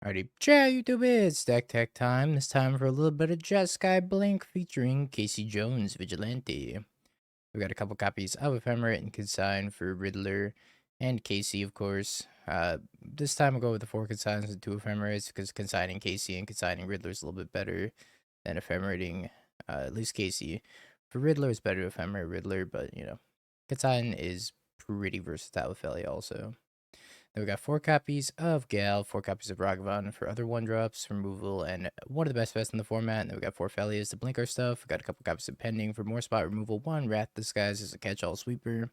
Alrighty, ciao YouTube, it's Deck Tech time. This time for a little bit of Jeskai Blink featuring Casey Jones, Vigilante. We've got a couple copies of Ephemerate and Consign for Riddler and Casey, of course. This time we'll go with the 4 Consigns and 2 Ephemerates because consigning Casey and consigning Riddler is a little bit better than ephemerating, at least Casey. For Riddler, it's better to ephemerate Riddler, but Consign is pretty versatile with Feli also. Then we got 4 copies of Gal, 4 copies of Ragavan for other 1-drops, removal, and one of the best in the format. And then we got 4 Felias to blink our stuff. We got a couple copies of Pending for more spot removal, 1 Wrath Disguise as a catch-all sweeper,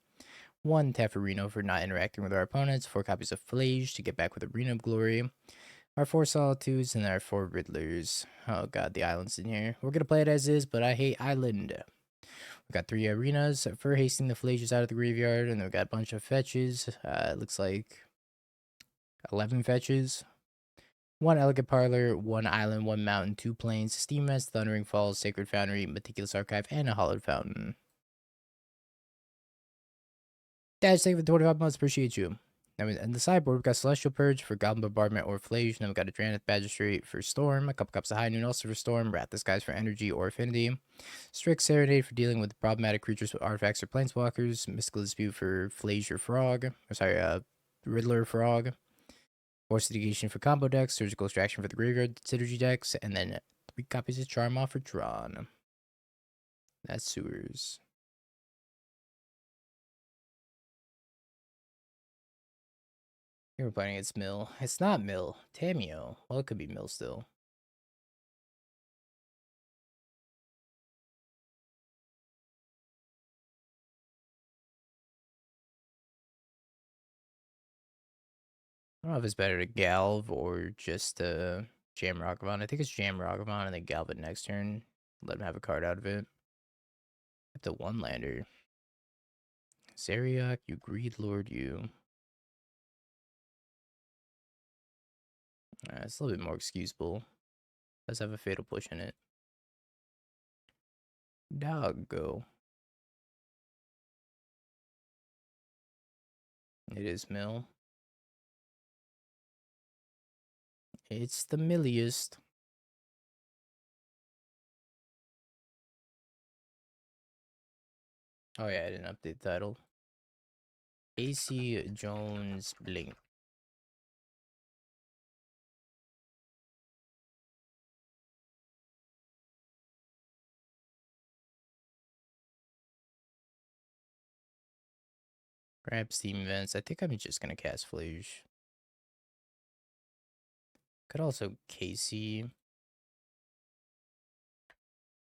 1 Tefferino for not interacting with our opponents, 4 copies of Flage to get back with Arena of Glory, our 4 Solitudes, and our 4 Riddlers. Oh god, the island's in here. We're gonna play it as is, but I hate island. We got 3 arenas for hasting the Flages out of the graveyard, and then we got a bunch of fetches. It looks like 11 fetches, 1 Elegant Parlor, 1 Island, 1 Mountain, 2 Plains, Steam Mess, Thundering Falls, Sacred Foundry, Meticulous Archive, and a Hollowed Fountain. Dash, thank you for 25 months, appreciate you. Now, in the sideboard, we've got Celestial Purge for Goblin Bombardment or Flage, and then we've got a Drannith Magistrate for Storm, a couple cups of High Noon also for Storm, Wrath Disguise for Energy or Affinity, Strict Serenade for dealing with problematic creatures with artifacts or planeswalkers, Mystical Dispute for Flage or Frog, or sorry, Riddler Frog, Force Negation for combo decks, Surgical Extraction for the Graveyard Synergy decks, and then 3 copies of Charm off for Tron. That's sewers. Here we're playing against Mill. It's not Mill. Tamio. Well, it could be Mill still. I don't know if it's better to Galv or just Jam Ragavan. I think it's Jam Ragavan and then Galv it next turn. Let him have a card out of it. At the 1-lander. Zeriak, you Greed Lord, you. It's a little bit more excusable. Does have a Fatal Push in it. Doggo. It is Mill. It's the milliest. Oh yeah, I didn't update the title. AC Jones Blink. Grab Steam Events. I think I'm just gonna cast Flage. Could also Casey.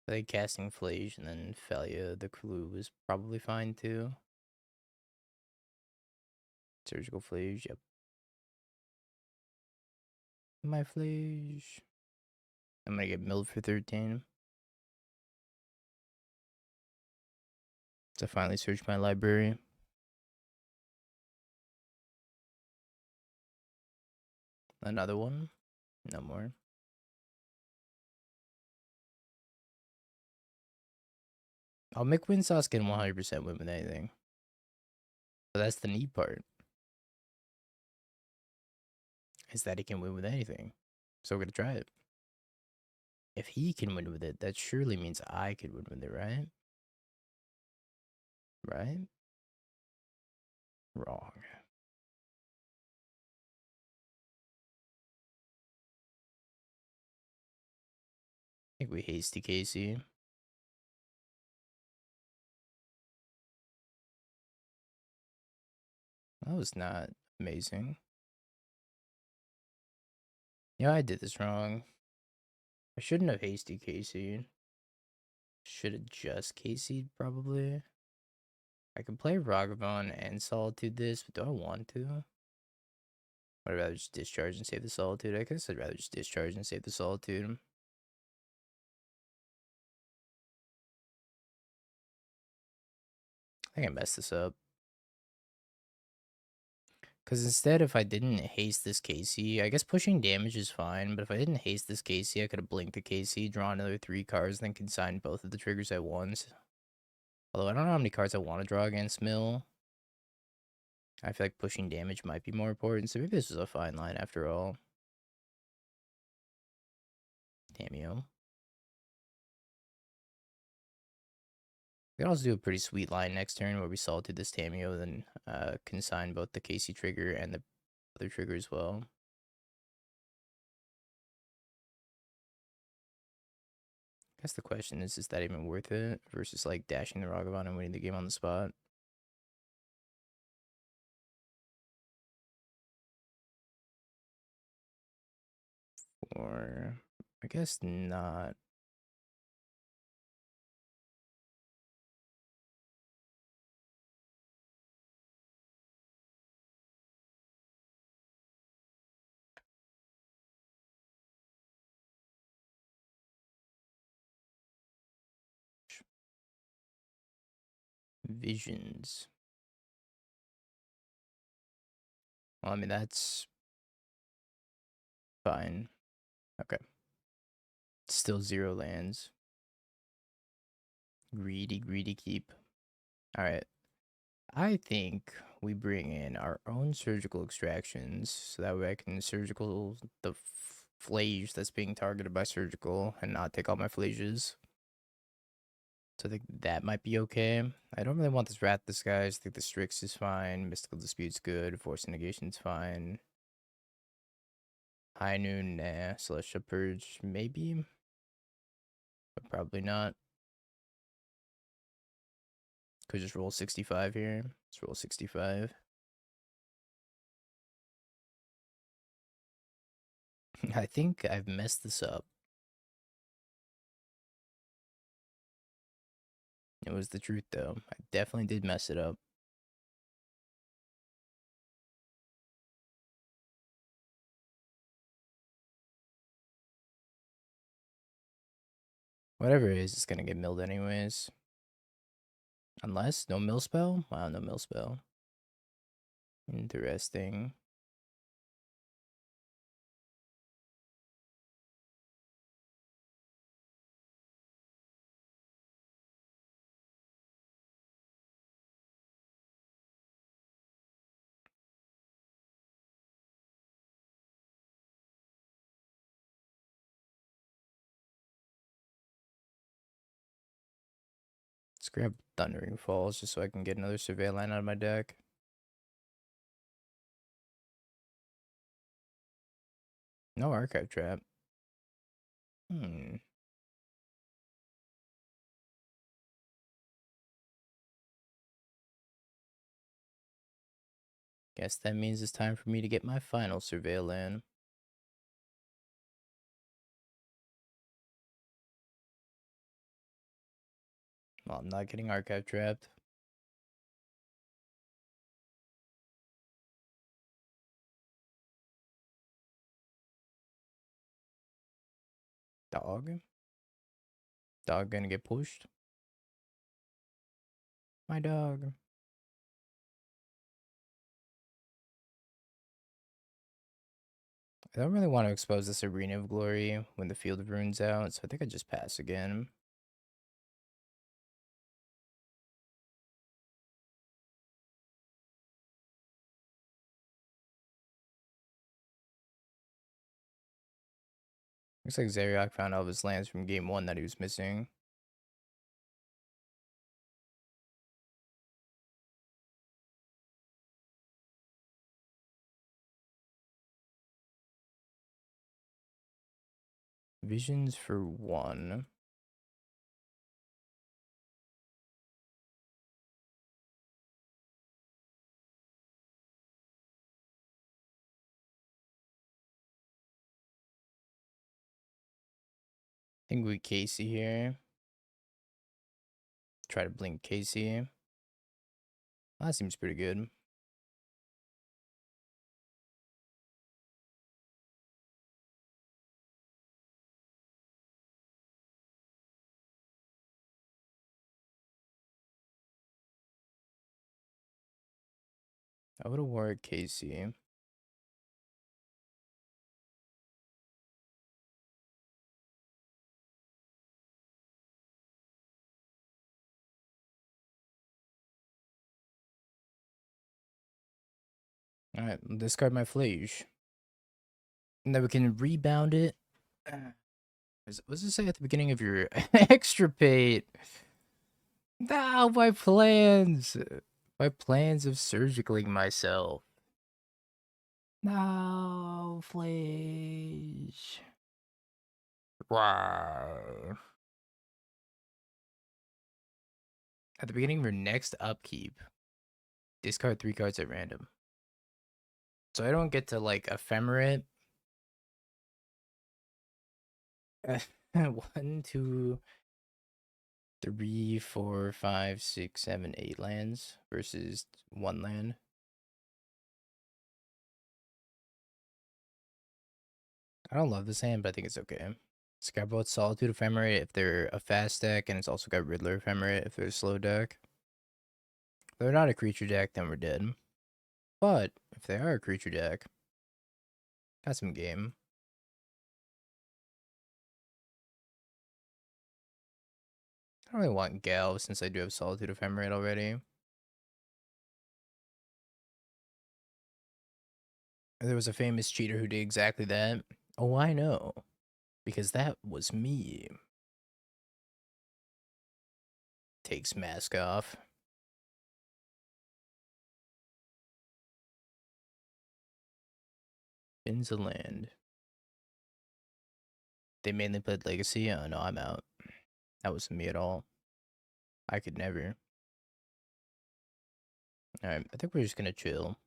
I think casting Flage and then Felia the Clue was probably fine too. Surgical Flage, yep. My Flage. I'm gonna get milled for 13. So I finally search my library. Another one? No more. I'll make Windsauce can 100% win with anything. But that's the neat part. Is that he can win with anything. So we're gonna try it. If he can win with it, that surely means I could win with it, right? Right? Wrong. I think we hasty Casey. That was not amazing. Yeah, I did this wrong. I shouldn't have hasty Casey. Should have just Casey'd probably. I can play Ragavan and Solitude this, but do I want to? I'd rather just discharge and save the Solitude. I guess I'd rather just discharge and save the Solitude. I think I messed this up. Because instead, if I didn't haste this Casey, I guess pushing damage is fine, but if I didn't haste this Casey, I could have blinked the Casey, drawn another 3 cards, then consigned both of the triggers at once. Although I don't know how many cards I want to draw against Mill. I feel like pushing damage might be more important, so maybe this was a fine line after all. Cameo. We could also do a pretty sweet line next turn where we salted this Tameo, then consign both the Casey trigger and the other trigger as well. I guess the question is that even worth it versus like dashing the Ragavan and winning the game on the spot? Or I guess not. Visions. Well, I mean, that's fine. Okay. Still 0 lands. Greedy, greedy keep. Alright. I think we bring in our own surgical extractions so that way I can surgical the flage that's being targeted by surgical and not take all my flages. So I think that might be okay. I don't really want this Wrath Disguise. I think the Strix is fine. Mystical Dispute's good. Force Negation's fine. High Noon, nah. Celestial Purge, maybe. But probably not. Could just roll 65 here. Let's roll 65. I think I've messed this up. It was the truth, though. I definitely did mess it up. Whatever it is, it's gonna get milled anyways. Unless, no mill spell? Wow, no mill spell. Interesting. Let's grab Thundering Falls just so I can get another Surveil line out of my deck. No Archive Trap. Guess that means it's time for me to get my final Surveil in. Well, I'm not getting Archive Trapped. Dog? Dog gonna get pushed? My dog. I don't really want to expose this Arena of Glory when the Field of Rune's out, so I think I just pass again. Looks like Zeriak found all of his lands from game 1 that he was missing. Visions for 1. I think we Casey here. Try to blink Casey. That seems pretty good. I would have worried Casey. Alright, discard my Flage. And then we can rebound it. What's it say at the beginning of your extra page? No, my plans. My plans of surgically myself. No, please. Why? At the beginning of your next upkeep, discard 3 cards at random. So I don't get to, like, ephemerate. 1, 2, 3, 4, 5, 6, 7, 8 lands versus 1 land. I don't love this hand, but I think it's okay. It's got both Solitude Ephemerate if they're a fast deck, and it's also got Riddler Ephemerate if they're a slow deck. If they're not a creature deck, then we're dead. But if they are a creature deck, got some game. I don't really want Gal since I do have Solitude Ephemerate already. There was a famous cheater who did exactly that. Oh, I know. Because that was me. Takes mask off. Spins a land. They mainly played Legacy. Oh, no, I'm out. That wasn't me at all. I could never. Alright, I think we're just gonna chill.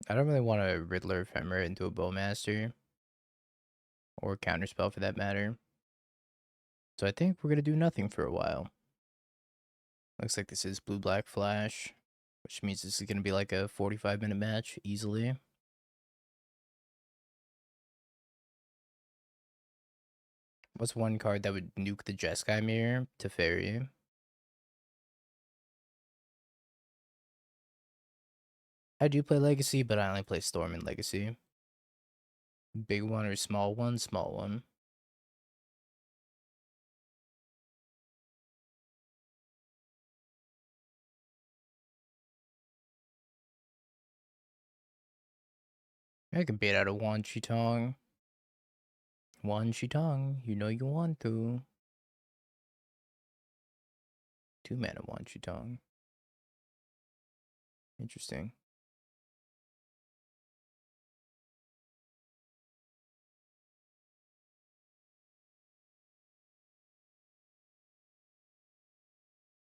I don't really want a Riddler Ephemerate into a Bowmaster. Or Counterspell for that matter. So I think we're gonna do nothing for a while. Looks like this is Blue-Black Flash. Which means this is gonna be like a 45-minute match, easily. What's one card that would nuke the Jeskai mirror? Teferi. I do play Legacy, but I only play Storm in Legacy. Big one or small one? Small one. I can bait out a Wan Chitong. Wan Chitong, you know you want to. 2-mana Wan Chitong. Interesting.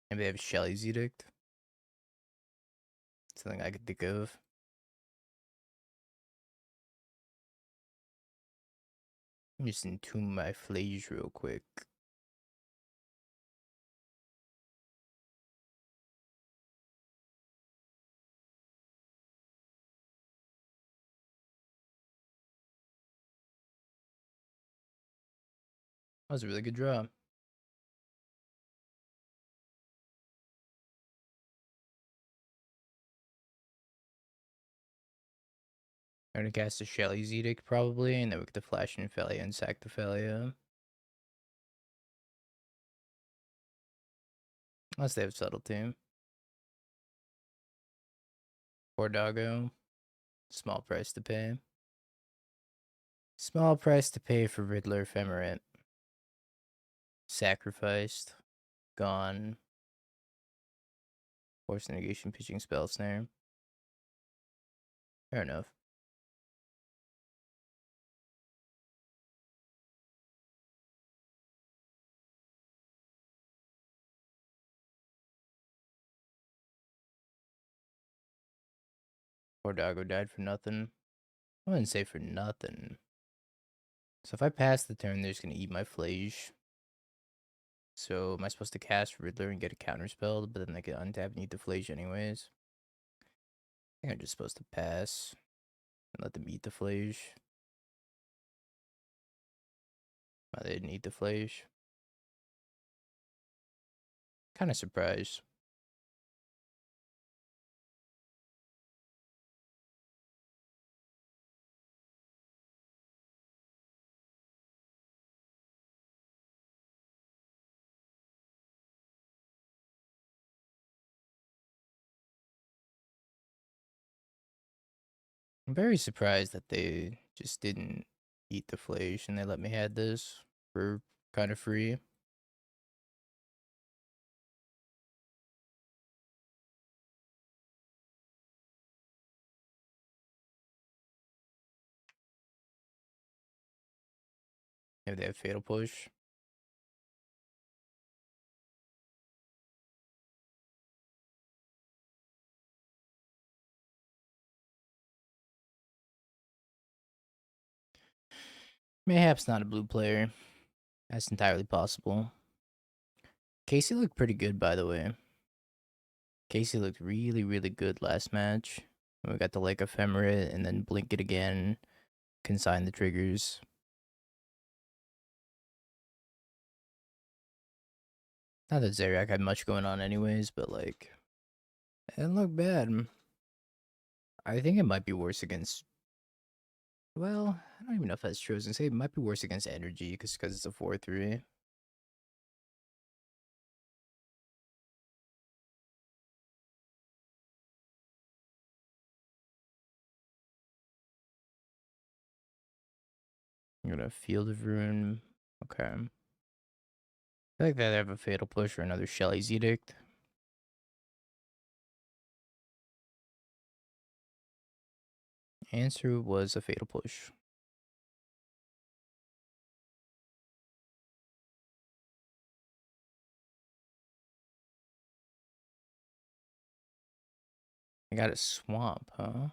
Maybe they have Shelly's Edict. Something I could think of. Let me just entomb my Flage real quick. That was a really good draw. I'm gonna cast a Shelly's Edict probably, and then we get the Flash and Felia and sack the Felia. Unless they have Subtlety. Poor doggo. Small price to pay. Small price to pay for Riddler Ephemerate. Sacrificed. Gone. Force negation, pitching spell snare. Fair enough. Poor doggo died for nothing. I wouldn't say for nothing. So if I pass the turn, they're just gonna eat my Flage. So am I supposed to cast Riddler and get a counterspell, but then they get untap and eat the Flage anyways? I think I'm just supposed to pass and let them eat the Flage. They didn't eat the Flage. Kind of surprised. I'm very surprised that they just didn't eat the Flage and they let me have this. for kind of free. If they have Fatal Push. Mayhap's not a blue player. That's entirely possible. Casey looked pretty good, by the way. Casey looked really, really good last match. We got the like ephemerate and then blink it again. Consign the triggers. Not that Zeriak had much going on anyways, but like, it didn't look bad. I think it might be worse against. Well, I don't even know if that's true. I was gonna say it might be worse against Energy because it's a 4-3. You're gonna Field of Ruin. Okay. I feel like they have a Fatal Push or another Shelly's Edict. Answer was a Fatal Push. I got a Swamp, huh?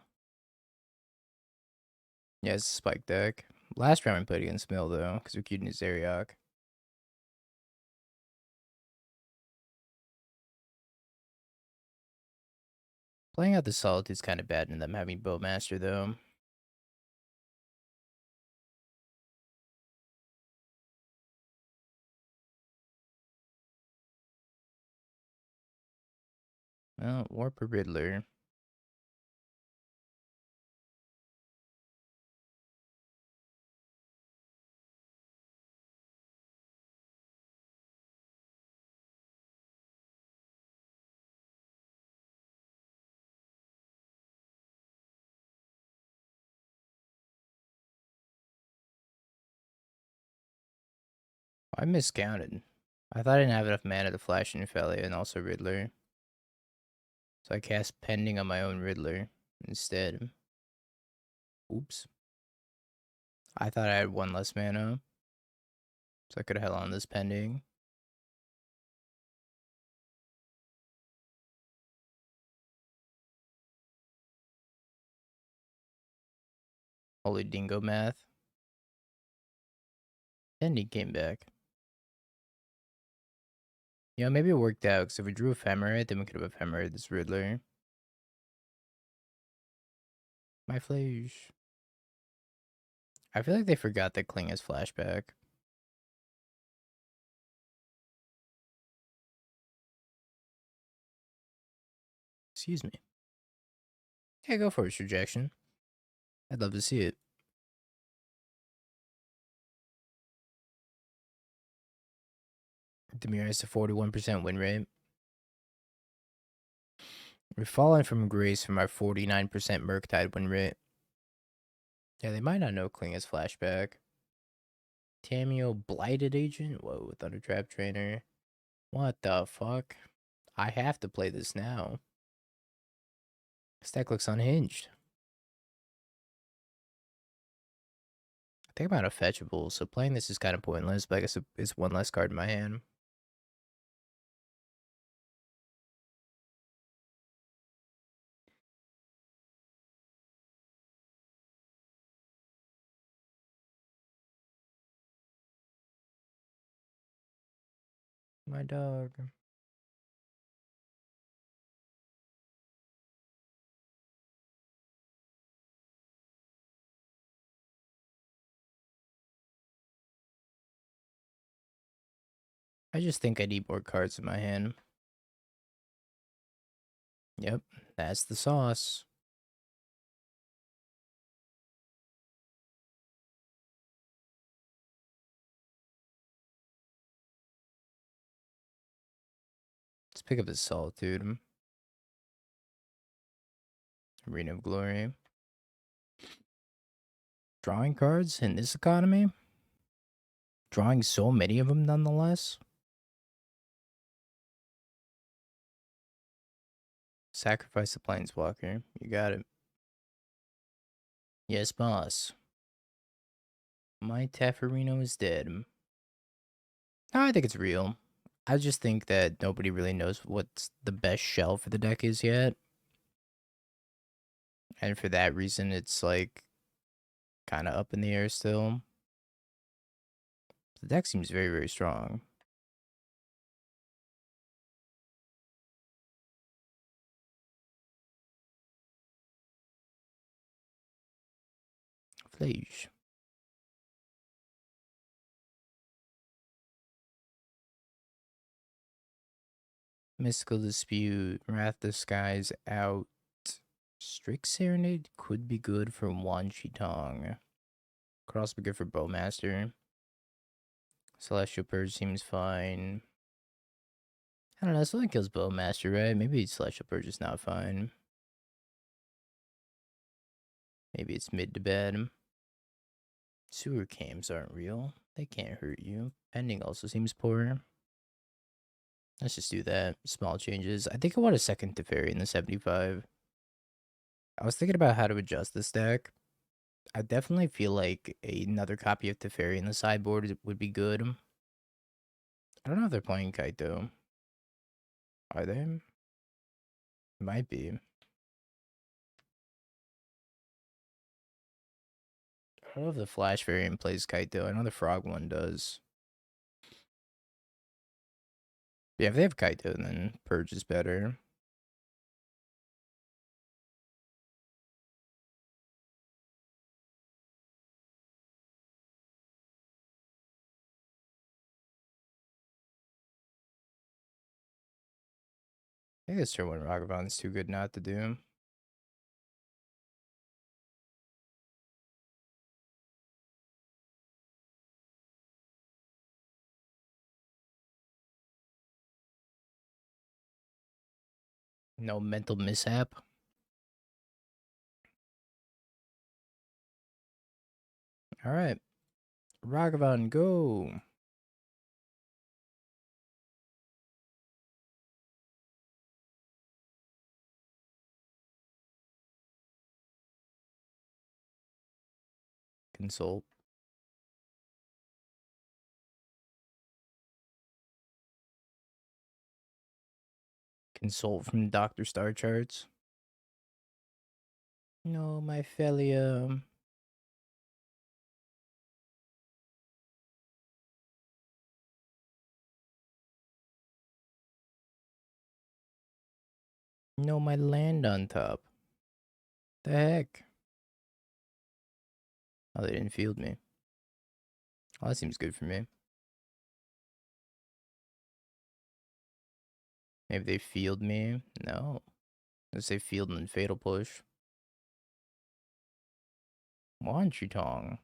Yeah, it's a Spike deck. Last round we played against Mill, though, because we queued in Zeriak. Playing out the Solitude's kind of bad in them having Bowmaster, though. Well, Warper Riddler. I miscounted. I thought I didn't have enough mana to flash Infelia and also Riddler. So I cast Pending on my own Riddler instead. Oops. I thought I had one less mana. So I could have held on this Pending. Holy dingo math. Pending came back. You know, maybe it worked out, because if we drew Ephemerate, then we could have Ephemerate this Riddler. My Flash. I feel like they forgot that Kling has flashback. Excuse me. Yeah, go for it, rejection. I'd love to see it. Demir has a 41% win rate. We're falling from grace from our 49% Murktide win rate. Yeah, they might not know Kling has flashback. Tamio Blighted Agent? Whoa, Thundertrap Trainer. What the fuck? I have to play this now. This deck looks unhinged. I think I'm out of fetchable, so playing this is kind of pointless, but I guess it's one less card in my hand. My dog. I just think I need more cards in my hand. Yep, that's the sauce. Let's pick up the Solitude. Arena of Glory. Drawing cards in this economy? drawing so many of them nonetheless. Sacrifice the Planeswalker. You got it. Yes, boss. My Taffarino is dead. I think it's real. I just think that nobody really knows what's the best shell for the deck is yet. And for that reason, it's like kind of up in the air still. The deck seems very, very strong. Flage. Mystical Dispute. Wrath the Skies out. Strict Serenade could be good for Wan Tong. Could also be good for Bowmaster. Celestial Purge seems fine. I don't know, this only kills Bowmaster, right? Maybe Celestial Purge is not fine. Maybe it's mid to bad. Sewer cams aren't real. They can't hurt you. Pending also seems poor. Let's just do that. Small changes. I think I want a second Teferi in the 75. I was thinking about how to adjust this deck. I definitely feel like another copy of Teferi in the sideboard would be good. I don't know if they're playing Kite though. Are they? Might be. I don't know if the Flash variant plays Kite though. I know the Frog one does. Yeah, if they have Kite though, then Purge is better. I think this turn one Ragavan's too good not to do. No mental mishap. All right. Ragavan, go. Consult. Consult from Dr. Star Charts. No, my Felia. No, my land on top. The heck? Oh, they didn't field me. Oh, that seems good for me. Maybe they field me? No. Let's say field and fatal push. Tong.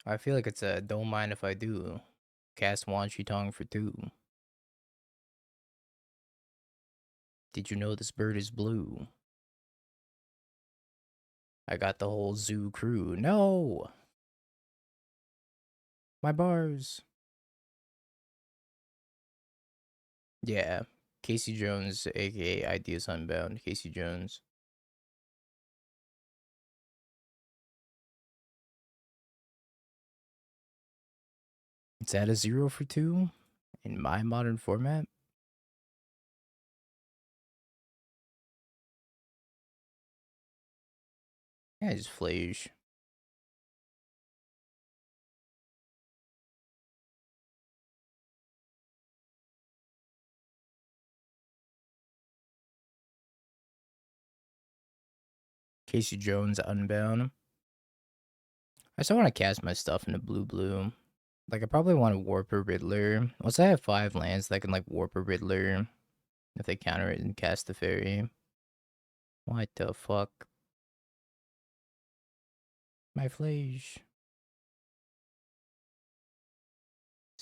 I feel like it's a don't mind if I do. Cast Tong for 2. Did you know this bird is blue? I got the whole zoo crew. No! My bars. Yeah. Casey Jones, aka Ideas Unbound. Casey Jones. It's at a 0 for 2 in my modern format. Yeah, just Flage. Casey Jones Unbound. I still want to cast my stuff into blue. Like, I probably want to Warp a Riddler. Once I have 5 lands, I can, like, Warp a Riddler if they counter it and cast the fairy. What the fuck? My Flage.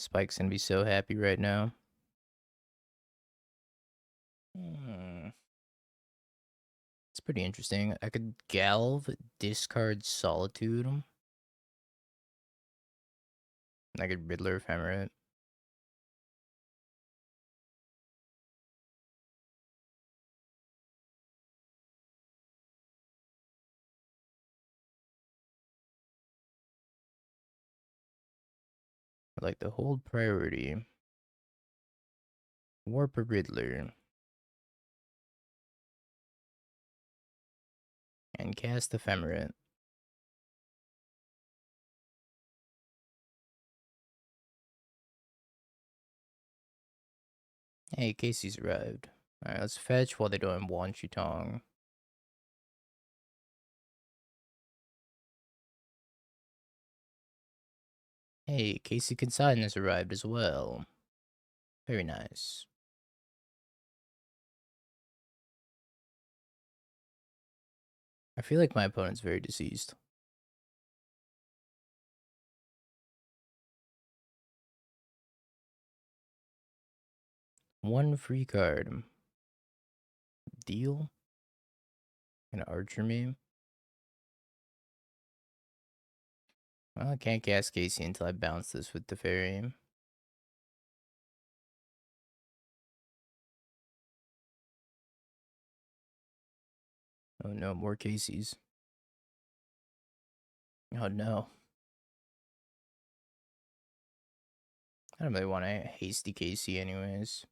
Spike's gonna be so happy right now. It's pretty interesting. I could Galv, discard Solitude. I could Riddler Ephemerate. I like the hold priority. Warp a Riddler. And cast Ephemerate. Hey, Casey's arrived. Alright, let's fetch while they don't want Chitong. Hey, Casey Consign has arrived as well. Very nice. I feel like my opponent's very deceased. One free card. Deal? An Archer me? Well, I can't cast Casey until I bounce this with the fairy. Oh no, more Caseys. Oh no. I don't really want a hasty Casey anyways.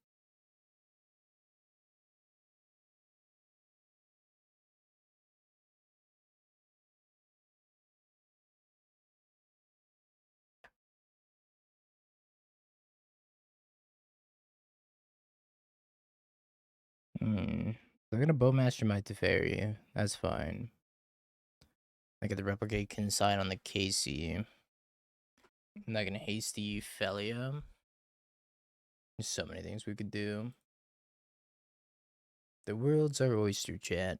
They're gonna Bowmaster my Teferi. That's fine. I get the replicate Consign on the Casey. I'm not gonna hasty Felia. There's so many things we could do. The world's our oyster, chat.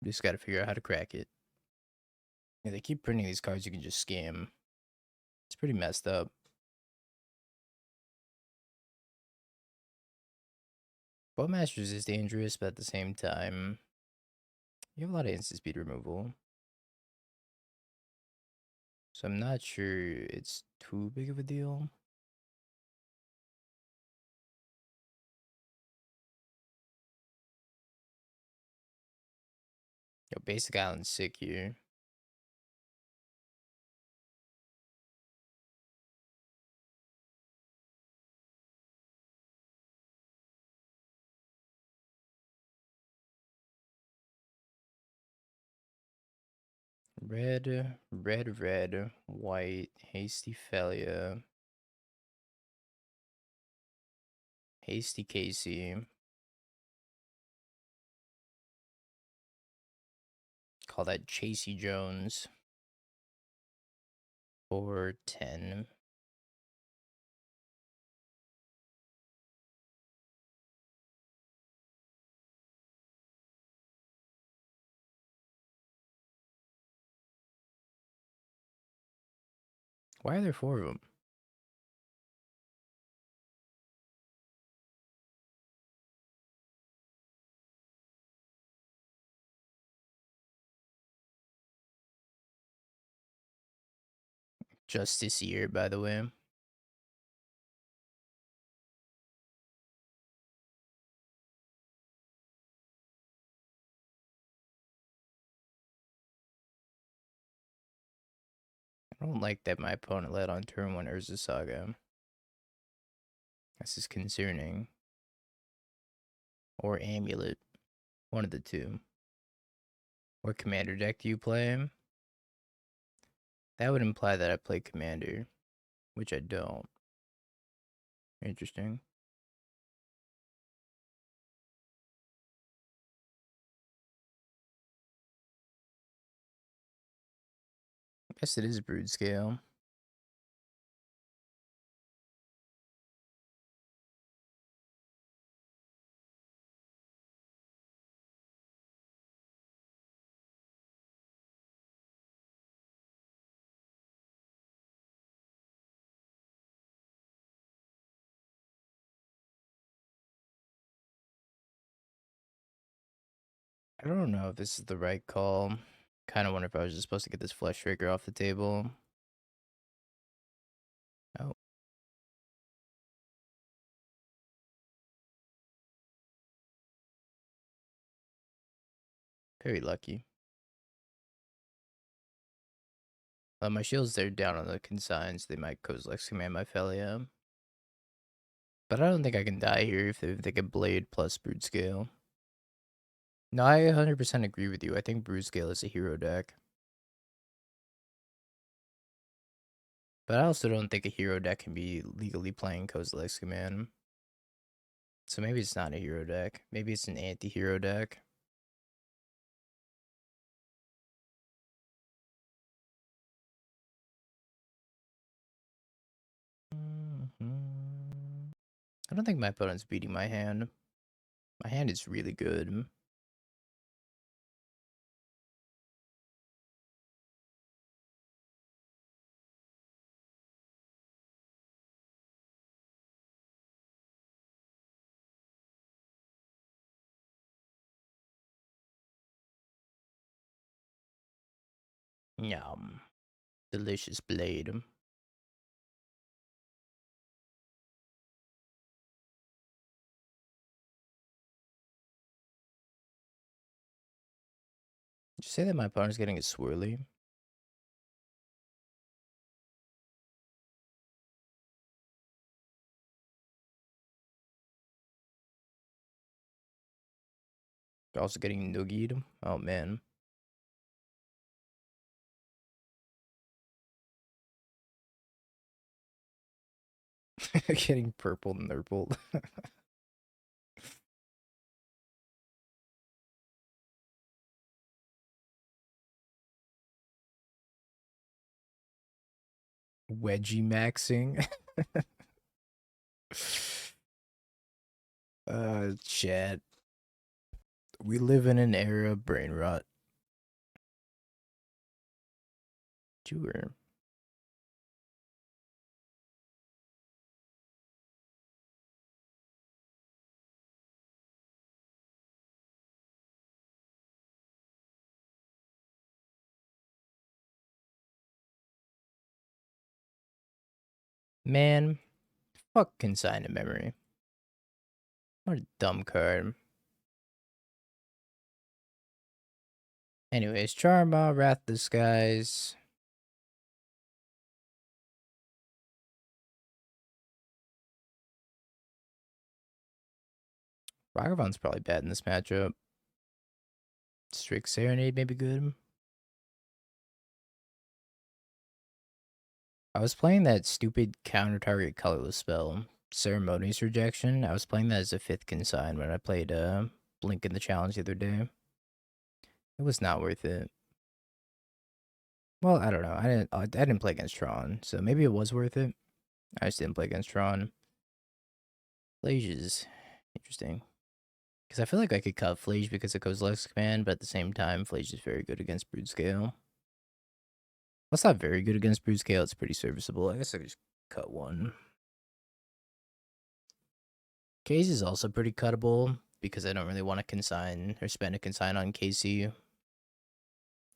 Just gotta figure out how to crack it. Yeah, they keep printing these cards you can just scam. It's pretty messed up. Bowmasters is dangerous, but at the same time, you have a lot of instant speed removal. So I'm not sure it's too big of a deal. Yo, Basic Island's sick here. Red, white, hasty Felia, hasty Casey. Call that Chasey Jones. 4-10. Why are there 4 of them? Just this year, by the way. I don't like that my opponent led on turn 1 Urza Saga. This is concerning. Or Amulet. One of the two. What commander deck do you play? That would imply that I play commander, which I don't. Interesting. I guess it is Brood Scale. I don't know if this is the right call. Kind of wonder if I was just supposed to get this flesh trigger off the table. Oh, very lucky. My shields, they're down on the consigns. They might Kozilek's command my Felia. But I don't think I can die here if they get Blade plus Brood Scale. No, I 100% agree with you. I think Brood Scale is a hero deck. But I also don't think a hero deck can be legally playing Kozilek's command. So maybe it's not a hero deck. Maybe it's an anti-hero deck. I don't think my opponent's beating my hand. My hand is really good. Yum. Delicious blade. Did you say that my opponent's getting a swirly? Also getting noogied? Oh man. Getting purple nurpled. Wedgie maxing. Chat. We live in an era of brain rot. Sure. Man, fuck Consign to Memory. What a dumb card. Anyways, Charma, Wrath of the Skies. Ragavon's probably bad in this matchup. Strict Serenade may be good. I was playing that stupid counter-target colorless spell, Ceremonious Rejection. I was playing that as a 5th consign when I played Blink in the challenge the other day. It was not worth it. Well, I don't know. I didn't play against Tron, so maybe it was worth it. I just didn't play against Tron. Flage is interesting. Because I feel like I could cut Flage because it goes less command, but at the same time, Flage is very good against Brood Scale. Well, it's not very good against Brood Scale. It's pretty serviceable. I guess I could just cut one. Case is also pretty cuttable because I don't really want to consign or spend a consign on Casey.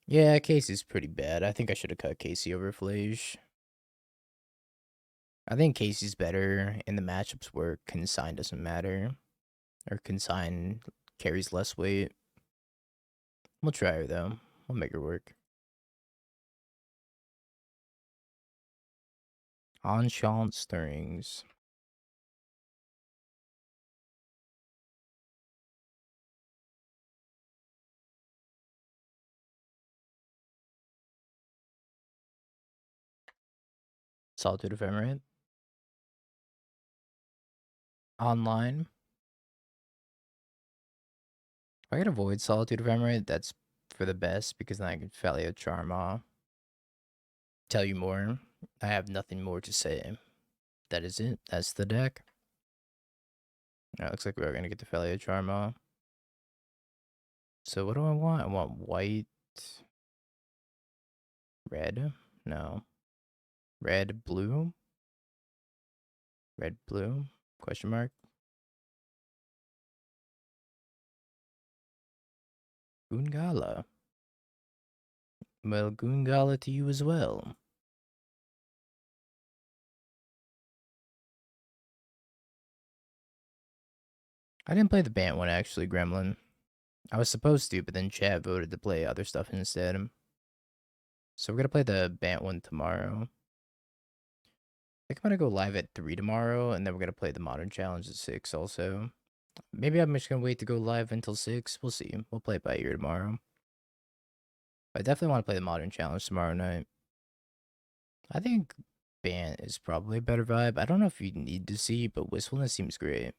Yeah, Casey's pretty bad. I think I should have cut Casey over Flage. I think Casey's better in the matchups where consign doesn't matter. Or consign carries less weight. We'll try her though. We'll make her work. Enchant Stirrings. Solitude Ephemerate. Online. If I can avoid Solitude Ephemerate, that's for the best because then I can Felio Charma. Tell you more. I have nothing more to say. That is it. That's the deck. Looks like we're gonna get the Felio Charma. So what do I want? I want white. Red? No. Red, blue? Red, blue? Question mark? Goongala. Well, Goongala to you as well. I didn't play the Bant one actually, Gremlin. I was supposed to, but then chat voted to play other stuff instead. So we're gonna play the Bant one tomorrow. I think I'm gonna go live at 3 tomorrow, and then we're gonna play the Modern Challenge at 6 also. Maybe I'm just gonna wait to go live until 6. We'll see. We'll play it by ear tomorrow. But I definitely want to play the Modern Challenge tomorrow night. I think Bant is probably a better vibe. I don't know if you need to see, but Wistfulness seems great.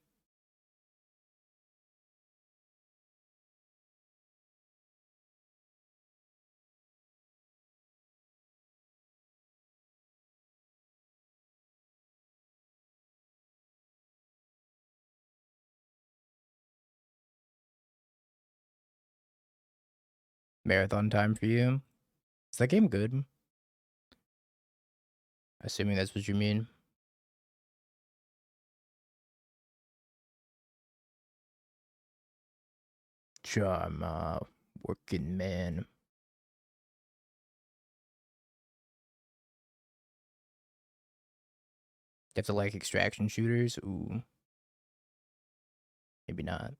Marathon time for you. Is that game good? Assuming that's what you mean. Charm, working man. You have to like extraction shooters? Ooh, maybe not.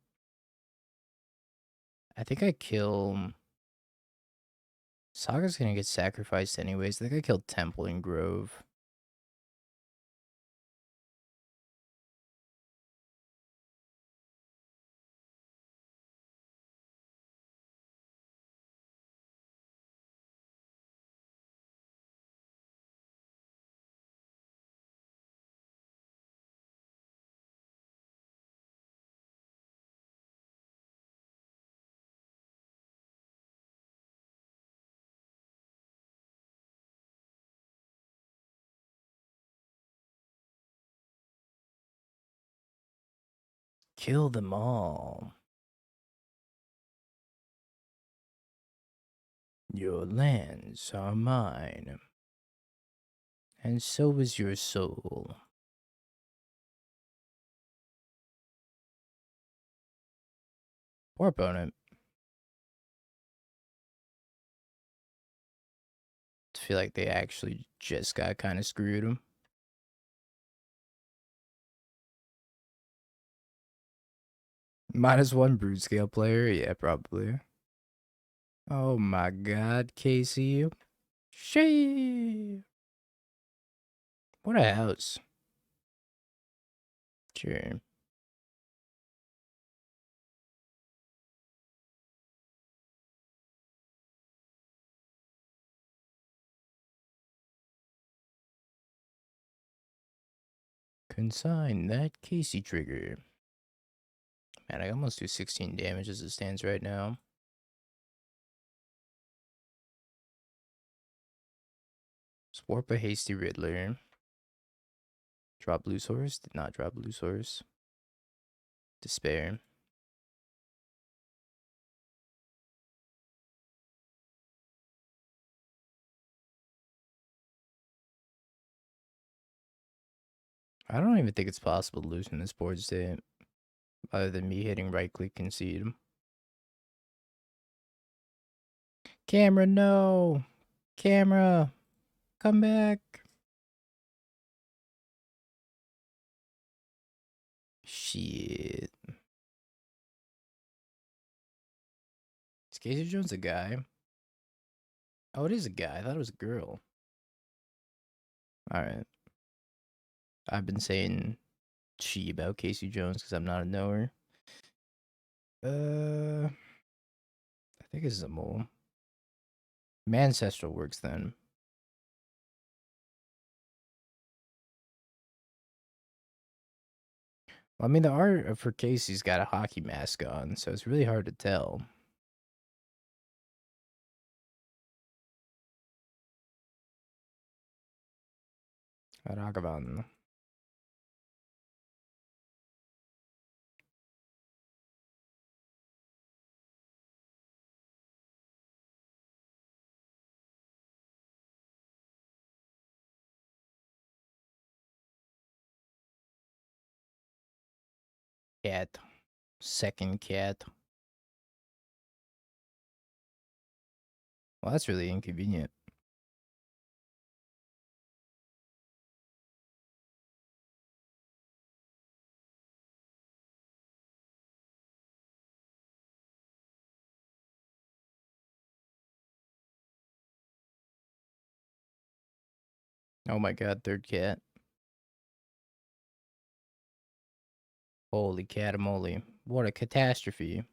I think I kill. Saga's gonna get sacrificed anyways. I think I killed Temple and Grove. Kill them all. Your lands are mine. And so is your soul. Poor opponent. I feel like they actually just got kind of screwed him. -1 brood scale player? Yeah, probably. Oh my god, Casey. Shee. What a house. Sure. Consign that Casey trigger. Man, I almost do 16 damage as it stands right now. Swarp a hasty Riddler. Drop Blue Source. Did not drop Blue Source. Despair. I don't even think it's possible to lose in this board state. Other than me hitting right click concede. Camera, no! Camera! Come back! Shit. Is Casey Jones a guy? Oh, it is a guy. I thought it was a girl. Alright. I've been saying she about Casey Jones because I'm not a knower. I think it's a mole. Mancestral works then. Well, I mean, the art for Casey's got a hockey mask on, so it's really hard to tell. Ragavan. Cat. Second cat. Well, that's really inconvenient. Oh my god, third cat. Holy catamole. What a catastrophe.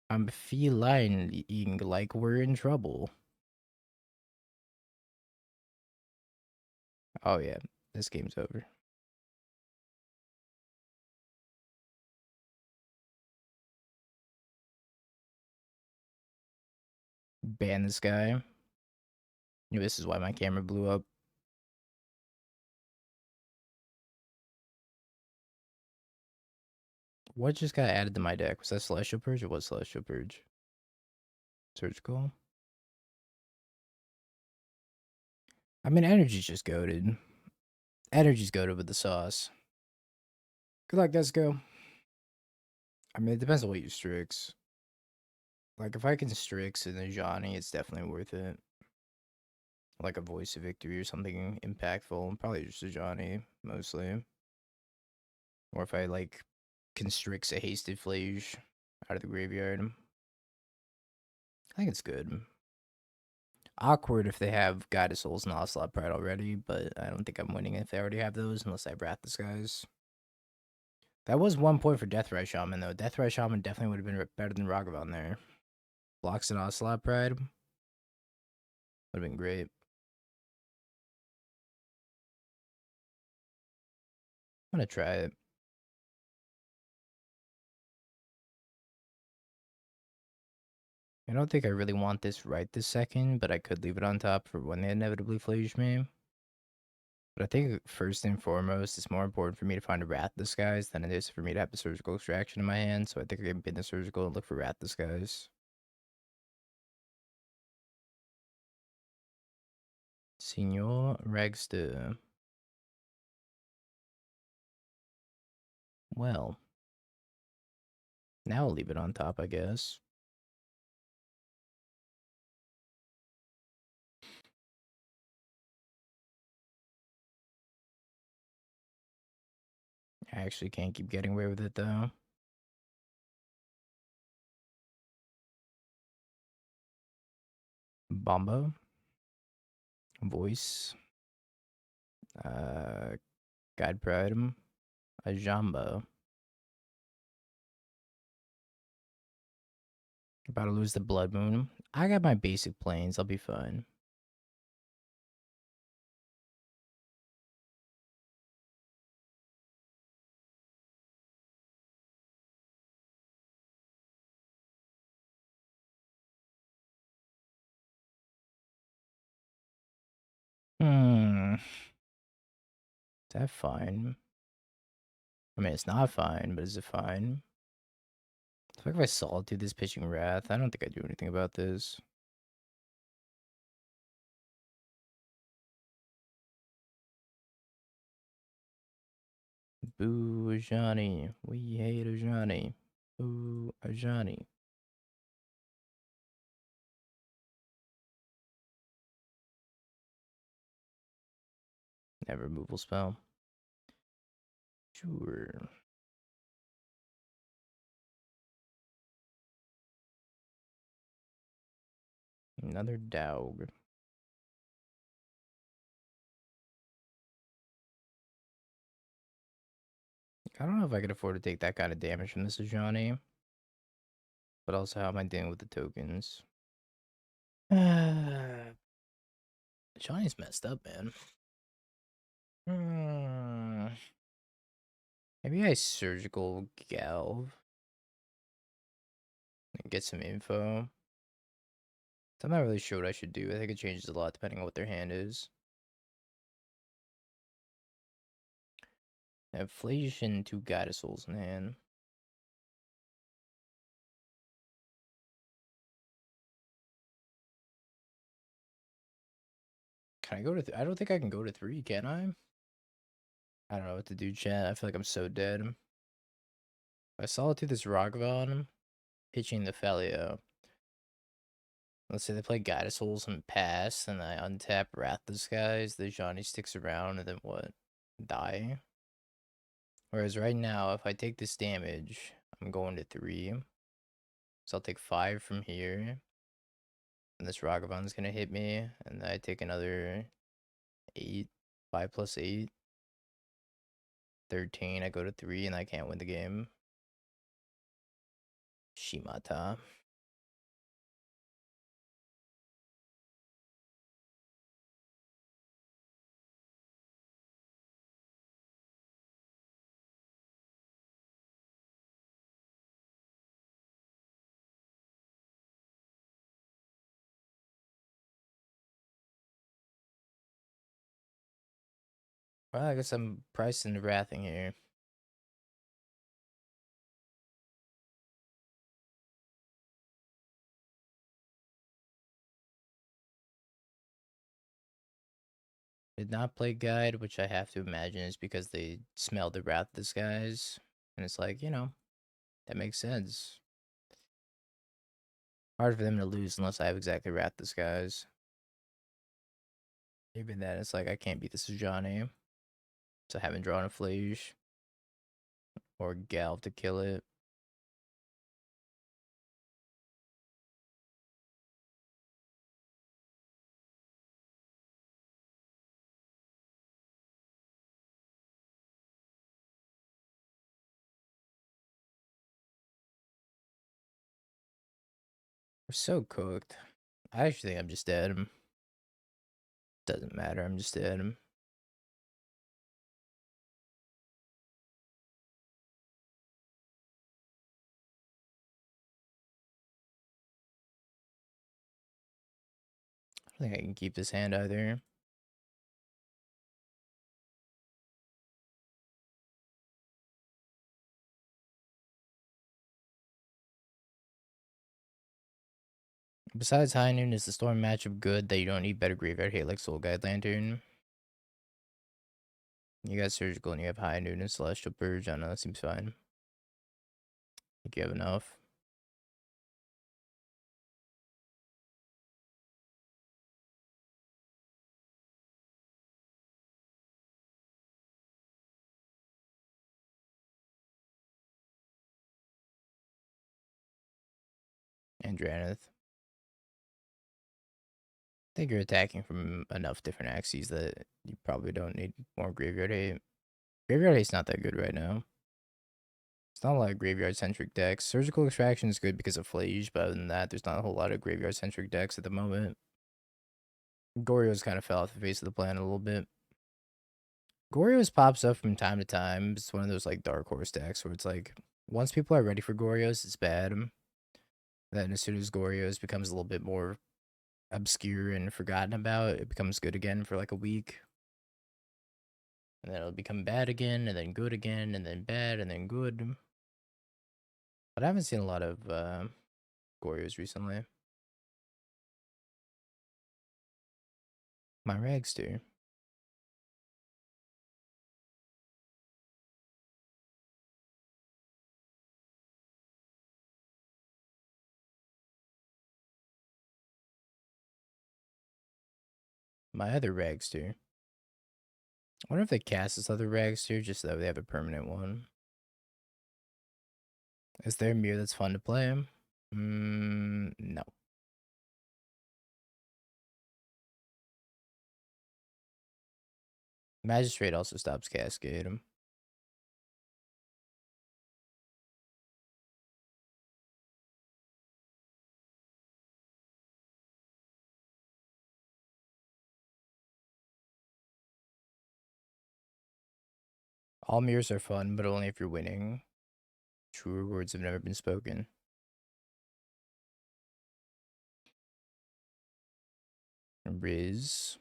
I'm feeling like we're in trouble. Oh yeah, this game's over. Ban this guy. This is why my camera blew up. What just got added to my deck? Was that Celestial Purge or was Celestial Purge? Surgical? I mean, energy's just goaded. Energy's goaded with the sauce. Good luck, let's go. I mean, it depends on what you Strix. Like, if I can Strix in a Johnny, it's definitely worth it. Like a Voice of Victory or something impactful. Probably just a Johnny, mostly. Or if I, like, can Strix a Hasted Flage out of the graveyard. I think it's good. Awkward if they have Guided Souls and Ocelot Pride already, but I don't think I'm winning if they already have those, unless I have Wrath Disguise. That was 1 point for Deathrise Shaman, though. Deathrise Shaman definitely would have been better than Ragavan there. Blocks and Ocelot Pride would have been great. I'm gonna try it. I don't think I really want this right this second, but I could leave it on top for when they inevitably flage me. But I think first and foremost, it's more important for me to find a Wrath Disguise than it is for me to have the Surgical Extraction in my hand, so I think I can bin the Surgical and look for Wrath Disguise. Senor Regster. Well, now I'll leave it on top, I guess. I actually can't keep getting away with it, though. Bombo. Voice. Guide Pride. A Jamba. About to lose the Blood Moon. I got my basic planes. I'll be fine. Is that fine? I mean, it's not fine, but is it fine? I feel like if I Solitude this pitching Wrath, I don't think I do anything about this. Boo, Ajani. We hate Ajani. Boo, Ajani. Never removal spell. Sure. Another dog. I don't know if I could afford to take that kind of damage from this Ajani. But also, how am I dealing with the tokens? Ajani's messed up, man. Maybe I Surgical Galv and get some info. I'm not really sure what I should do. I think it changes a lot depending on what their hand is. I have Flage and 2 Guided Souls in hand. Can I go to I don't think I can go to 3, can I? I don't know what to do, chat. I feel like I'm so dead. If I Solitude this Ragavan, pitching the Felio. Let's say they play Guide Souls and pass, and I untap Wrath the Skies, the Johnny sticks around, and then what? Die? Whereas right now, if I take this damage, I'm going to 3. So I'll take 5 from here. And this Ragavan's gonna hit me, and then I take another 8. 5 plus 8. 13, I go to 3, and I can't win the game. Shimata. Well, I guess I'm pricing the Wrathing here. Did not play Guide, which I have to imagine is because they smelled the Wrath of the Skies. And it's like, that makes sense. Hard for them to lose unless I have exactly Wrath of the Skies. Even then, it's like I can't beat this Johnny. So I haven't drawn a Flage. Or Galv to kill it. We're so cooked. I actually think I'm just dead. Doesn't matter, I'm just dead. I don't think I can keep this hand either. Besides High Noon, is the Storm matchup good that you don't need better graveyard hate like Soul Guide Lantern? You got Surgical and you have High Noon and Celestial Purge. I don't know, that seems fine. I think you have enough. And Dranith. I think you're attacking from enough different axes that you probably don't need more graveyard hate. Graveyard hate's not that good right now. It's not a lot of graveyard-centric decks. Surgical Extraction is good because of Flage, but other than that, there's not a whole lot of graveyard-centric decks at the moment. Goryo's kind of fell off the face of the planet a little bit. Goryo's pops up from time to time. It's one of those like dark horse decks where it's like once people are ready for Goryo's, it's bad. Then as soon as Goryo's becomes a little bit more obscure and forgotten about, it becomes good again for like a week. And then it'll become bad again, and then good again, and then bad, and then good. But I haven't seen a lot of Goryo's recently. My Ragster. My other Ragster. I wonder if they cast this other Ragster just so that they have a permanent one. Is there a mirror that's fun to play? No. Magistrate also stops Cascade. All mirrors are fun, but only if you're winning. Truer words have never been spoken. Riz.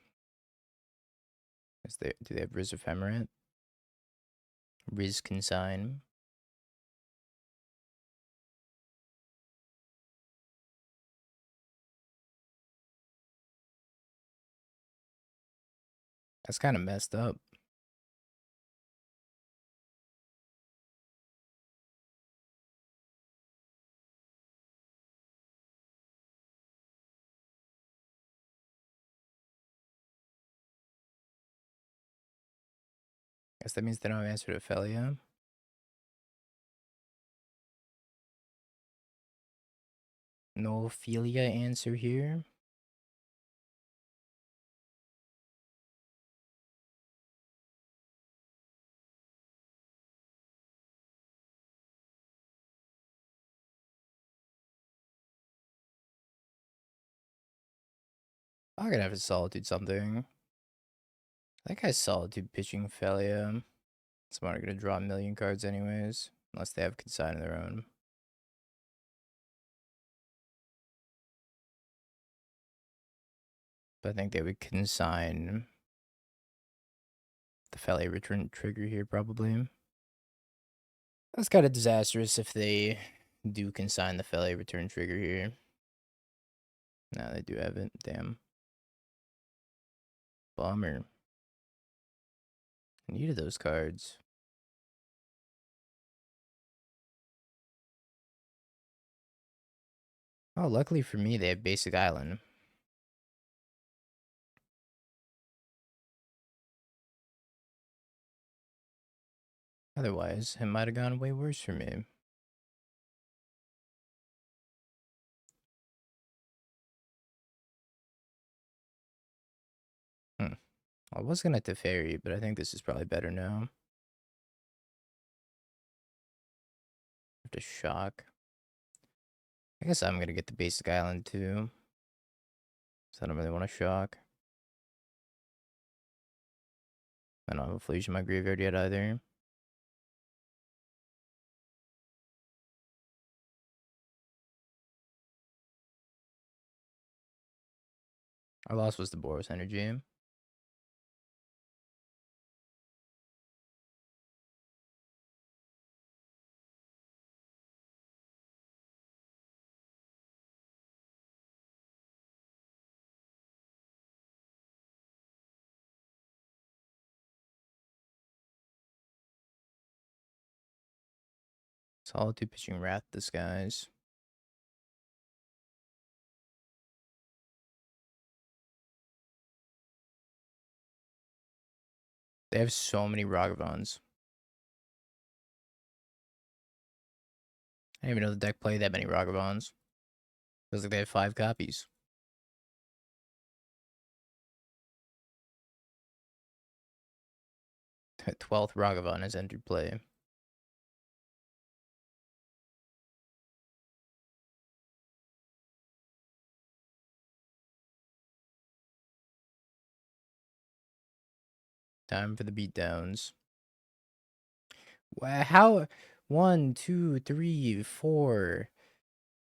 Do they have Riz Ephemerate? Riz Consign. That's kind of messed up. Guess that means they don't have answer to Ophelia. No Ophelia answer here. I'm gonna have to Solitude something. I think I Solitude pitching Ophelia. Someone are gonna draw a million cards anyways. Unless they have Consign of their own. But I think they would Consign the Ophelia return trigger here, probably. That's kind of disastrous if they do Consign the Ophelia return trigger here. No, they do have it. Damn. Bummer. I needed those cards. Oh, luckily for me, they have Basic Island. Otherwise, it might have gone way worse for me. I was gonna Teferi, but I think this is probably better now. Have to shock. I guess I'm gonna get the Basic Island too. So I don't really want to shock. I don't have a Fleece in my graveyard yet either. Our loss was the Boros energy. Solitude pitching Wrath Disguise. They have so many Ragavans. I didn't even know the deck played that many Ragavans. Feels like they have 5 copies. 12th Ragavan has entered play. Time for the beatdowns. How? 1, 2, 3, 4,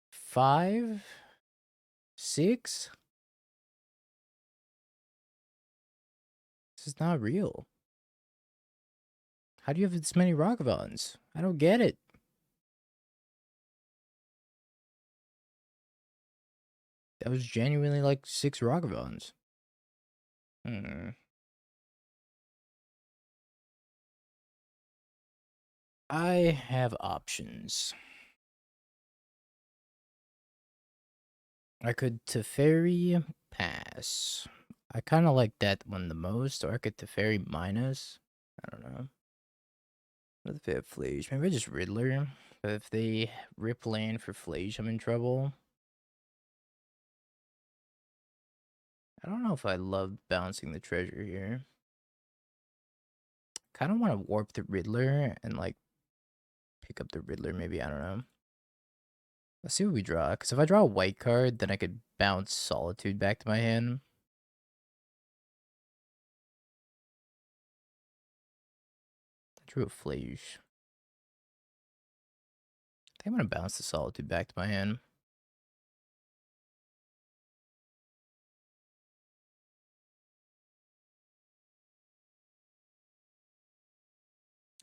5, 6? This is not real. How do you have this many Ragavans? I don't get it. That was genuinely like 6 Ragavans. I have options. I could Teferi pass. I kind of like that one the most, or I could Teferi minus. I don't know. What if they have Flage? Maybe just Riddler. But if they rip land for Flage, I'm in trouble. I don't know if I love bouncing the treasure here. Kind of want to warp the Riddler and like pick up the Riddler, maybe. I don't know. Let's see what we draw. Because if I draw a white card, then I could bounce Solitude back to my hand. I drew a Flage. I think I'm going to bounce the Solitude back to my hand.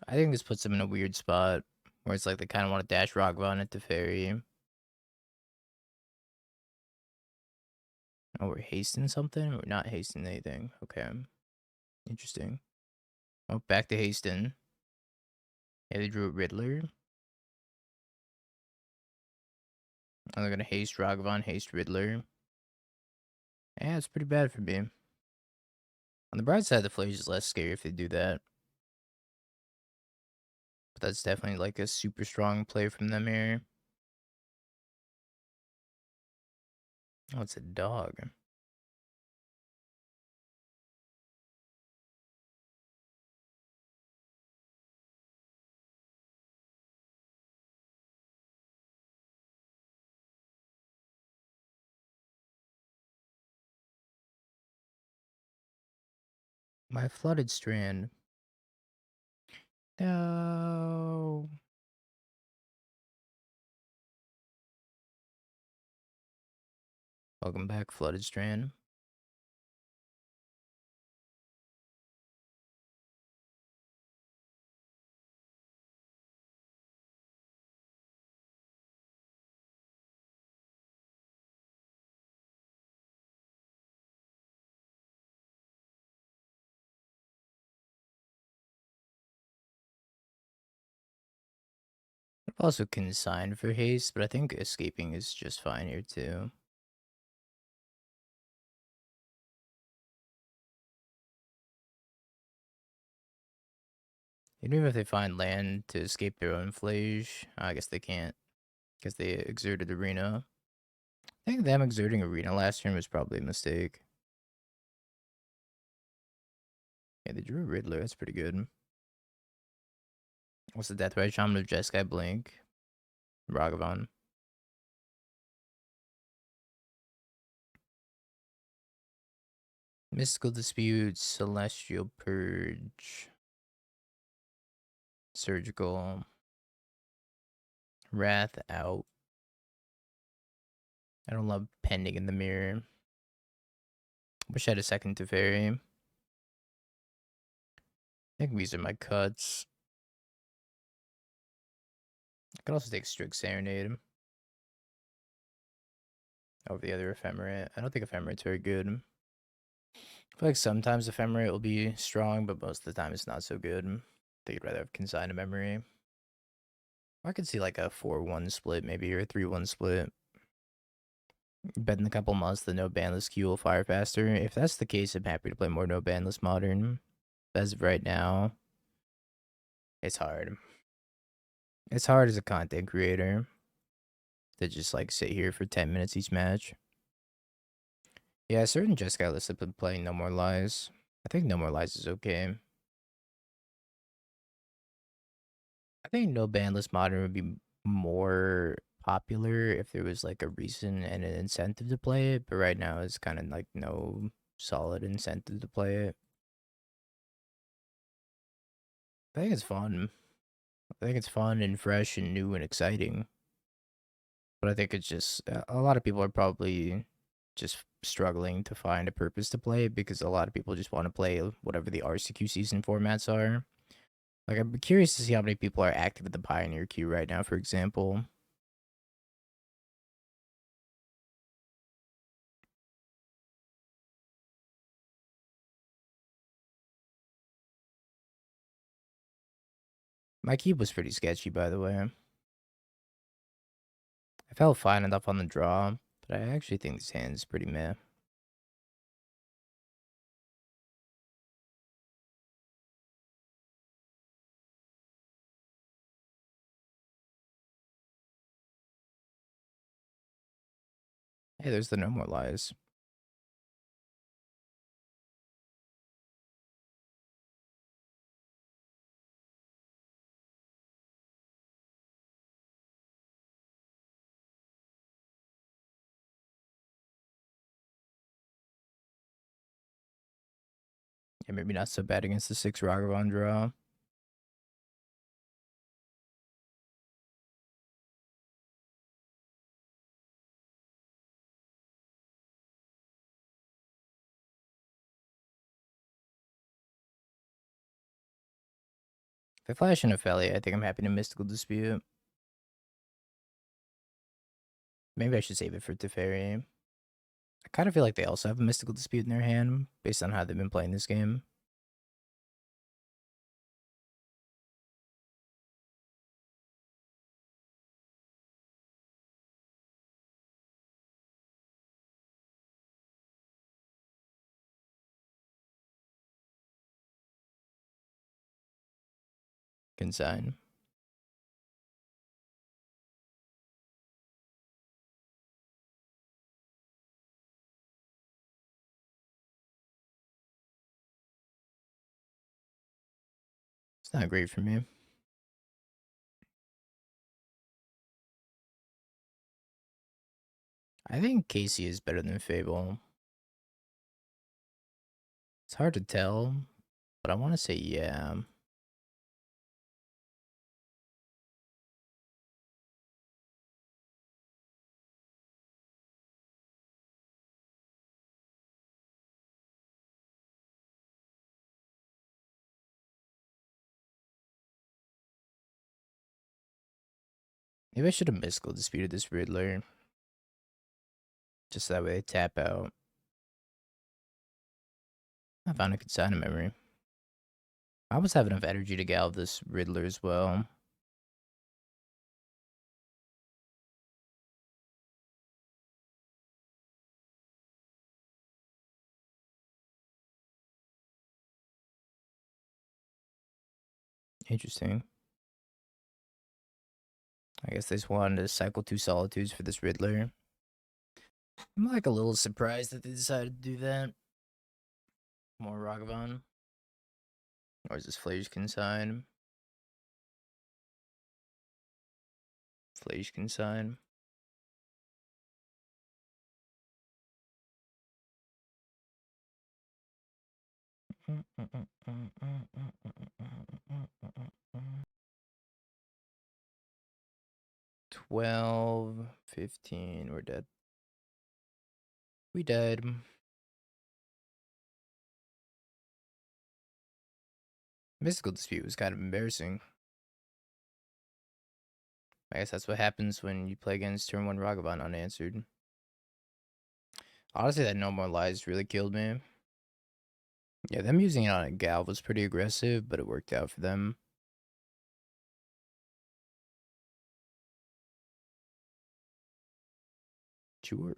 I think this puts them in a weird spot where it's like they kind of want to dash Ragavan into Fairy. Oh, we're hasting something? We're not hasting anything. Okay. Interesting. Oh, back to hasting. Yeah, they drew a Riddler. Oh, they're going to haste Ragavan, haste Riddler. Yeah, it's pretty bad for me. On the bright side, the Flage is less scary if they do that. But that's definitely like a super strong play from them here. Oh, it's a dog. My flooded strand. No. Welcome back, flooded strand. I've also consigned for haste, but I think escaping is just fine here too. Even if they find land to escape their own flage, I guess they can't because they exerted arena. I think them exerting arena last turn was probably a mistake. Yeah, they drew a Riddler. That's pretty good. What's the death right? Shaman of Jeskai Blink. Ragavan. Mystical Dispute, Celestial Purge, Surgical, Wrath out. I don't love Pending in the Mirror. Wish I had a second Teferi. I think these are my cuts. I could also take Strict Serenade over the other Ephemerate. I don't think Ephemerate's very good. I feel like sometimes Ephemerate will be strong, but most of the time it's not so good. I think I'd rather have Consign a Memory. I could see like a 4-1 split maybe, or a 3-1 split. Bet in a couple months the no banless queue will fire faster. If that's the case, I'm happy to play more no banless modern. As of right now, it's hard. It's hard as a content creator to just like sit here for 10 minutes each match. Yeah, certain Jeskai lists have been playing No More Lies. I think No More Lies is okay. I think no banless modern would be more popular if there was like a reason and an incentive to play it, but right now it's kind of like no solid incentive to play it. I think it's fun. I think it's fun and fresh and new and exciting. But I think it's just a lot of people are probably just struggling to find a purpose to play it because a lot of people just want to play whatever the RCQ season formats are. Like, I'm curious to see how many people are active at the Pioneer queue right now, for example. My keep was pretty sketchy, by the way. I felt fine enough on the draw, but I actually think this hand is pretty meh. Hey, there's the No More Lies. Yeah, maybe not so bad against the 6 Ragavan draw. If I flash in Ophelia, I think I'm happy to Mystical Dispute. Maybe I should save it for Teferi. I kind of feel like they also have a Mystical Dispute in their hand, based on how they've been playing this game. Consign. It's not great for me. I think Casey is better than Fable. It's hard to tell, but I want to say yeah. Maybe I should have mystical disputed this Riddler. Just that way I tap out. I found a Consign in memory. I almost have enough energy to galv this Riddler as well. Interesting. I guess they just wanted to cycle 2 Solitudes for this Riddler. I'm like a little surprised that they decided to do that. More Ragavan. Or is this Flayer's Consign? Flayer's Consign. $12, $15, we're dead. We dead. Mystical Dispute was kind of embarrassing. I guess that's what happens when you play against turn 1 Ragavan unanswered. Honestly, that No More Lies really killed me. Yeah, them using it on a Gal was pretty aggressive, but it worked out for them. Sure.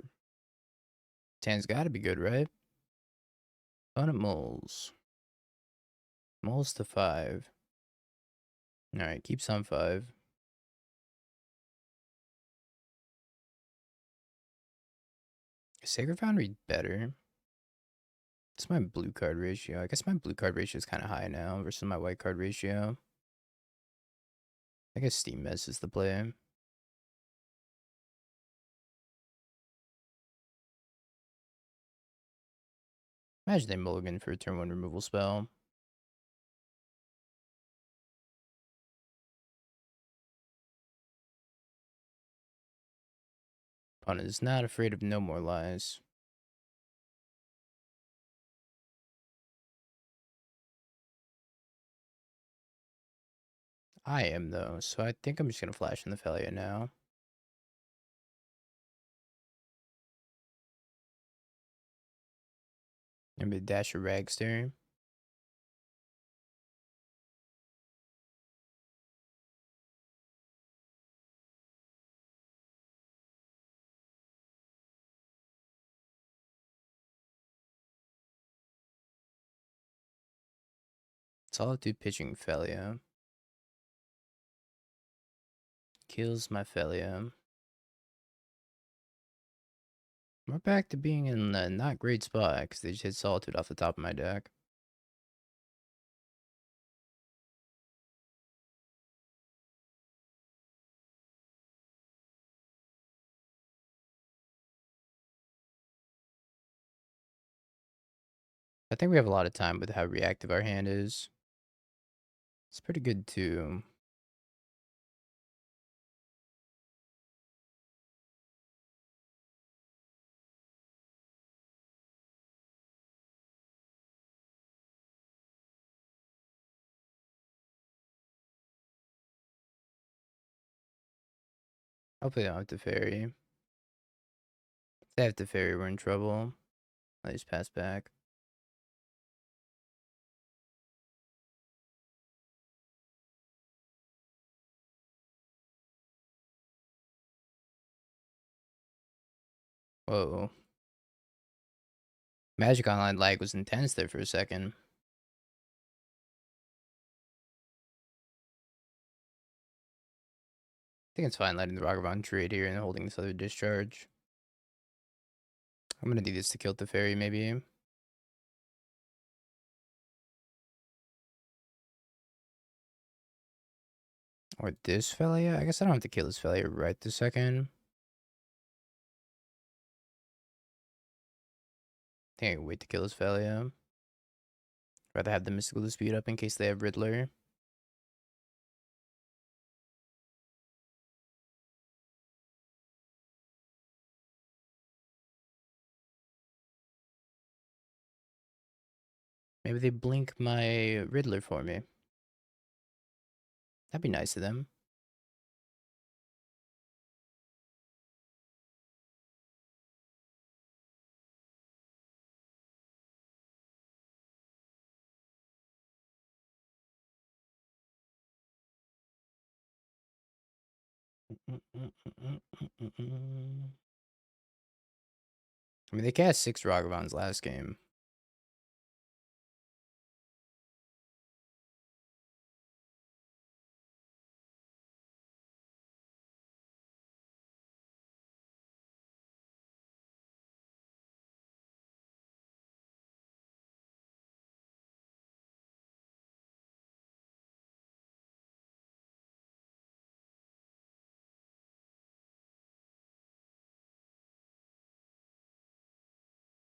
10's gotta be good, right? On it moles. Moles to 5. Alright, keeps on 5. Sacred Foundry better. It's my blue card ratio. I guess my blue card ratio is kind of high now versus my white card ratio. I guess Steam Mess is the play. Imagine they mulligan for a turn 1 removal spell. Opponent is not afraid of No More Lies. I am, though, so I think I'm just going to flash in the Felia now. Maybe dash a Ragster. Solitude pitching Felia. Kills my Felia. We're back to being in a not great spot because they just hit Solitude off the top of my deck. I think we have a lot of time with how reactive our hand is. It's pretty good too. Hopefully they don't have to ferry. If they have to ferry, we're in trouble. I just pass back. Whoa. Magic Online lag was intense there for a second. I think it's fine letting the Ragavan trade here and holding this other discharge. I'm gonna do this to kill the fairy, maybe. Or this Felia? I guess I don't have to kill this Felia right this second. I think I can wait to kill this Felia. Rather have the Mystical Dispute up in case they have Riddler. Maybe they blink my Riddler for me. That'd be nice of them. I mean, they cast 6 Ragavans last game.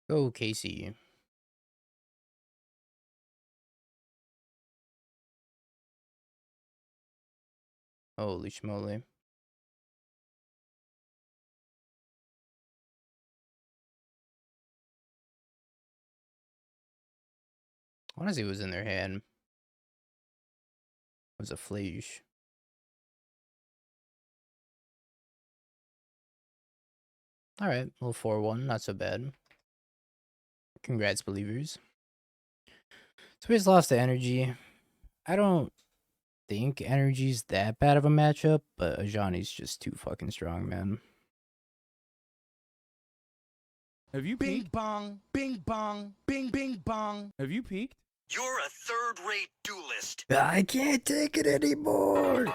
Go, Casey. Holy schmoly. I want to see what was in their hand. It was a Flash. Alright, little 4-1, not so bad. Congrats, believers. So we just lost the energy. I don't think energy's that bad of a matchup, but Ajani's just too fucking strong, man. Have you peeked? Bing bong, bing bong, bing bing bong. Have you peeked? You're a third-rate duelist. I can't take it anymore.